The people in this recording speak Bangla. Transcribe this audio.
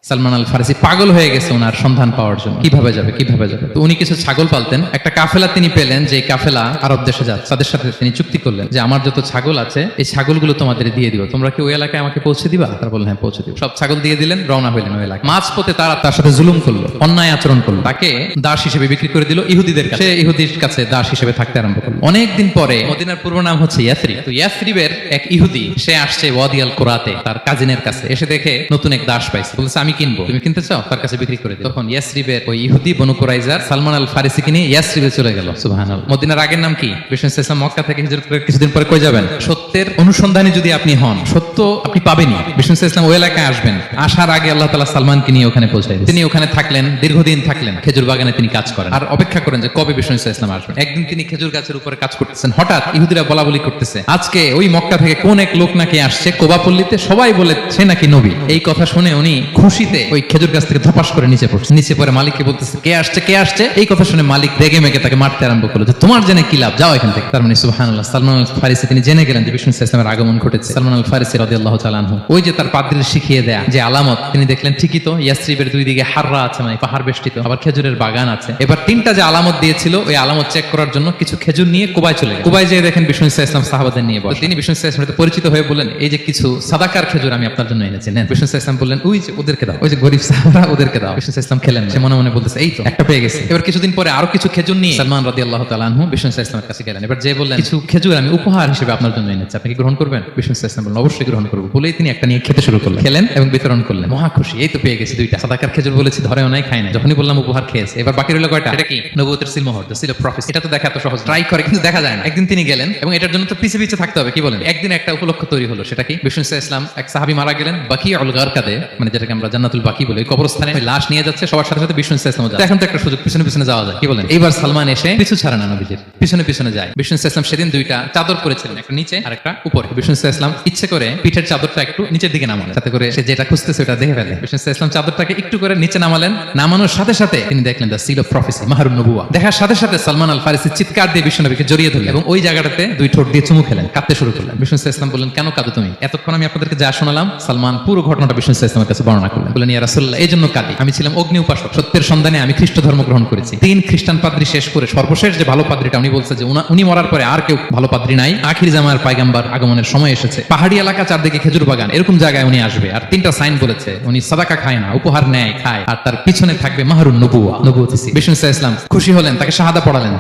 সালমান আল ফারিসি পাগল হয়ে গেছে ওনার সন্ধান পাওয়ার জন্য, কিভাবে যাবে কিভাবে যাবে। তো উনি কিছু ছাগল পালতেন, একটা কাফেলা তিনি পেলেন, যে কাফেলা আরব দেশে যাচ্ছে। তাদের সাথে তিনি চুক্তি করলেন যে আমার যত ছাগল আছে এই ছাগলগুলো তোমাদের দিয়ে দিব, তোমরা কি ওই এলাকায় আমাকে পৌঁছে দিবা? তারা বললেন হ্যাঁ পৌঁছে দিব। সব ছাগল দিয়ে দিলেন, রওনা হইলেন ওই এলাকায়। মাঝপথে তারা তার সাথে জুলুম করলো, অন্যায় আচরণ করলো, তাকে দাস হিসেবে বিক্রি করে দিল ইহুদিদের কাছে। সে ইহুদির কাছে দাস হিসেবে থাকতে আরম্ভ করলো। অনেকদিন পরে, মদিনার পূর্ব নাম হচ্ছে ইয়াসরিব, তো ইয়াসরিবের এক ইহুদি সে আসছে ওয়াদি আল কুরাতে তার কাজিনের কাছে, এসে দেখে নতুন এক দাস পাইছে, বলছে আমি কিনবো, তুমি কিনতে চাও? তার কাছে বিক্রি করে দিল। তখন ইয়াসরিবের ওই ইহুদি বনু কুরাইজার সালমান আল ফারিসিকে নিয়ে ইয়াসরিবে চলে গেল। সুবহানাল্লাহ। মদিনার আগের নাম কি? বিষ্ণু ইসলাম মক্কা থেকে হিজরত করে কিছুদিন পরে কই যাবেন? সত্যের অনুসন্ধানে যদি আপনি হন, সত্য আপনি পাবেনই। বিষ্ণু ইসলাম ওই এলাকায় আসবেন, আসার আগে আল্লাহ তাআলা সালমানকে নিয়ে ওখানে পৌঁছায় দিলেন। তিনি ওখানে থাকলেন, দীর্ঘদিন থাকলেন, খেজুর বাগানে তিনি কাজ করেন আর অপেক্ষা করেন যে কবে বিষ্ণু ইসলাম আসবেন। একদিন তিনি খেজুর গাছের উপরে কাজ করতেছেন, হঠাৎ ইহুদিরা বলা বলি করতেছে আজকে ওই মক্কা থেকে কোন এক লোক নাকি আসছে কোবাপল্লীতে, সবাই বলে সে নাকি নবী। এই কথা শুনে উনি খুশিতে ওই খেজুর গাছ থেকে ধপাস করে নিচে পড়ছে। নিচে পড়ে মালিককে বলতেছে কে আসছে কে আসছে। এই কথা শুনে মালিক রেগে মেগে তাকে মারতে আরম্ভ করলো যে তোমার জেনে কি লাভ, যাও এখান থেকে। তার মানে সুবহানাল্লাহ, সালমান আল ফারিসি তিনি জেনে গেলেন যে বিষ্ণু ইসলামের আগমন ঘটেছে। সালমান আল ফারিসি রাদিয়াল্লাহু তাআলা আনহু ওই যে তার পাদ্রীর শিখিয়ে দেয়া যে আলামত, তিনি দেখলেন ঠিকই তো ইয়াসরিবের দুই দিকে হাররা আছে, মানে পাহাড় বেষ্টিত, আবার খেজুরের বাগান আছে। এবার তিনটা যে আলামত দিয়েছিল ওই আলামত চেক করার জন্য কিছু খেজুর নিয়ে কুবায় চলে গেলেন। কুবায় যেয়ে দেখেন বিষ্ণু ইসলাম সাহাবাদের নিয়ে বসে। তিনি বিষ্ণু ইসলামের সাথে পরিচিত হয়ে বললেন এই যে কিছু সাদাকার খেজুর আমি আপনার জন্য এনেছি, নেন। বিষ্ণু ইসলাম বললেন ওই যে ওদেরকে দাও, ওই যে গরিব সাহাবারা ওদেরকে দাও। বিষ্ণু ইসলাম খেলেন, সে মনে মনে বলতেছে এই তো একটা পেয়ে গেছে। এবার কিছুদিন পরে আরো কিছু খেজুর নিয়ে সালমান রাদিয়াল্লাহু তাআলা আনহু বিষ্ণু ইসলামের কাছে গেলেন। এবার যে বললেন কিছু খেজুর আমি উপহার হিসেবে আপনার জন্য এনেছি, আপনি কি গ্রহণ করবেন? বিষ্ণু ইসলাম বললেন অবশ্যই গ্রহণ করবো। বলেই তিনি একটা নিয়ে খেতে শুরু করলেন, খেলেন এবং বিতরণ করলেন। মহা খুশি, এই তো পেয়ে গেছি দুইটা সাদাকার খেজুর, বলেছি ধরেও নাই খাই নাই, যখনই বললাম উপহার খেয়েছে। এবার বাকি রইল কয়টা? এটা কি? নবুয়তের সিলমোহর, দ্য সিল অফ প্রফেসি। এটা তো দেখা এত সহজ, ট্রাই করে কিন্তু দেখা যায় না। একদিন তিনি গেলেন এবং এটার জন্য তো পিছে পিছে থাকতে হবে, কি বলেন? একদিন একটা উপলক্ষ তৈরি হলো, সেটা কি? বিষ্ণু ইসলাম এক সাহাবী মারা গেলেন, বাকি আল গারকাদে, মানে যেটাকে আমরা জান্নাতুল বাকি বলি, কবরস্থানে ওই লাশ নিয়ে যাচ্ছে, সবার সাথে সাথে বিষ্ণু ইসলাম যায়। এখন তো একটা সুযোগ, পিছনে পিছনে যাওয়া যায়, কি বলেন? এইবার সালমান এসে পিছু ছাড়ে না, নবীজির পিছনে পিছনে যায়। বিষ্ণু ইসলাম সেদিন দুইটা চাদর পরেছিলেন, একটা নিচে আর একটা উপরে। বিষ্ণু ইসলাম ইচ্ছে করে পিঠের চাদরটা একটু নিচের দিকে নামালেন, যাতে করে সে যেটা খুঁজতেছে ওটা দেখে ফেলে। বিষ্ণু ইসলাম চাদরটাকে একটু করে নিচে নামালেন, নামানোর সাথে সাথে তিনি দেখলেন দ্য সিল অফ প্রফেসি, মাহরুন নবুওয়া। দেখার সাথে সাথে সালমান আল ফারিসি চিৎকার দিয়ে বিষ্ণু নবীকে জড়িয়ে ধরলেন এবং ওই জায়গাটাতে দুই ঠোঁট দিয়ে চুমু খেলেন, কাঁদতে শুরু করলেন। বিষ্ণু ইসলাম বললেন কেন কাঁদো তুমি? এতক্ষণ আমি আপনাদেরকে যা শোনালাম। সালমান পুরো ঘটনাটা বিষ্ণু ইসলামের কাছে বর্ণনা করলেন। বললেন ইয়া রাসূলুল্লাহ, এই জন্য কাঁদি, আমি ছিলাম অগ্নি উপাসক, সত্যের সন্ধানে আমি খ্রিস্ট ধর্ম গ্রহণ করেছি। 3 খ্রিস্টান পাদ্রী শেষ করে সর্বশেষ যে ভালো পাদ্রীটা, উনি বলছে যে উনি মরার পরে আর কেউ ভালো পাদ্রী নাই, আখির জামার পয়গম্বর আগমনের সময় এসেছে। পাহাড়ি এলাকা, চারদিকে খেজুর বাগান, এরকম জায়গায় উনি আসবে। আর 3টা সাইন বলেছে, উনি সাদাকা খায় না, উপহার নেয় খায়, আর তার পিছনে থাকবে মাহরুন নবুওয়া, নবুয়ত। বিষ্ণু ইসলাম খুশি হলেন, তাকে শাহাদা পড়ালেন।